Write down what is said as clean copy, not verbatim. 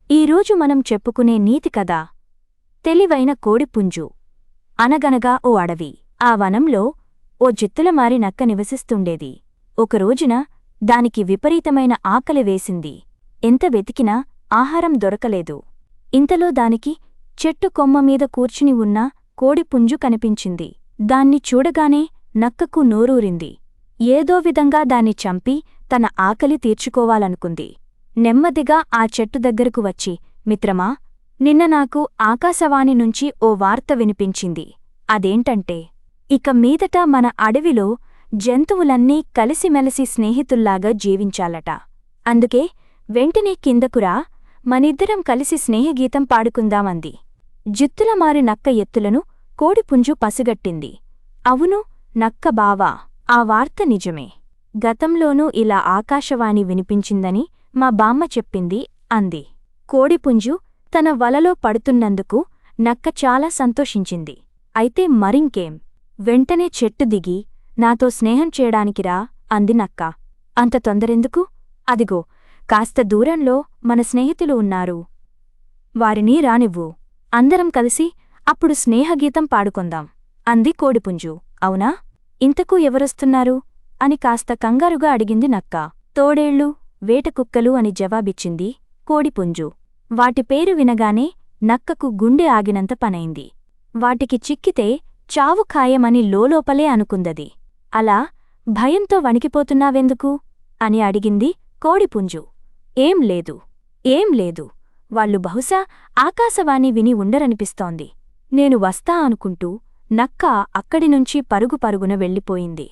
ఈరోజు మనం చెప్పుకునే నీతి కథ తెలివైన కోడిపుంజు. అనగనగా ఓ అడవి. ఆ వనంలో ఓ జిత్తులమారి నక్క నివసిస్తుండేది. ఒకరోజున దానికి విపరీతమైన ఆకలి వేసింది. ఎంత వెతికినా ఆహారం దొరకలేదు. ఇంతలో దానికి చెట్టు కొమ్మమీద కూర్చుని ఉన్న కోడిపుంజు కనిపించింది. దాన్ని చూడగానే నక్కకు నోరూరింది. ఏదో విధంగా దాన్ని చంపి తన ఆకలి తీర్చుకోవాలనుకుంది. నెమ్మదిగా ఆ చెట్టు దగ్గరకు వచ్చి, మిత్రమా, నిన్న నాకు ఆకాశవాణి నుంచి ఓ వార్త వినిపించింది. అదేంటంటే, ఇక మీదట మన అడవిలో జంతువులన్నీ కలిసిమెలిసి స్నేహితుల్లాగా జీవించాలట. అందుకే వెంటనే కిందకురా, మనిద్దరం కలిసి స్నేహగీతం పాడుకుందామంది. జిత్తులమారి నక్క ఎత్తులను కోడిపుంజు పసిగట్టింది. అవును నక్క బావా, ఆ వార్త నిజమే. గతంలోనూ ఇలా ఆకాశవాణి వినిపించిందని మా బామ్మ చెప్పింది అంది. కోడిపుంజు తన వలలో పడుతున్నందుకు నక్క చాలా సంతోషించింది. అయితే మరింకేం, వెంటనే చెట్టు దిగి నాతో స్నేహం చేయడానికిరా అంది నక్క. అంత తొందరెందుకు? అదిగో కాస్త దూరంలో మన స్నేహితులు ఉన్నారు, వారిని రానివ్వు. అందరం కలిసి అప్పుడు స్నేహగీతం పాడుకొందాం అంది కోడిపుంజు. అవునా, ఇంతకు ఎవరొస్తున్నారు అని కాస్త కంగారుగా అడిగింది నక్క. తోడేళ్ళు, వేటకుక్కలు అని జవాబిచ్చింది కోడిపుంజు. వాటి పేరు వినగానే నక్కకు గుండె ఆగినంత పనైంది. వాటికి చిక్కితే చావు ఖాయమని లోలోపలే అనుకుందది. అలా భయంతో వణికిపోతున్నావెందుకు అని అడిగింది కోడిపుంజు. ఏం లేదు, వాళ్ళు బహుశా ఆకాశవాణి విని ఉండరనిపిస్తోంది. నేను వస్తా అనుకుంటూ నక్క అక్కడినుంచి పరుగు పరుగున వెళ్ళిపోయింది.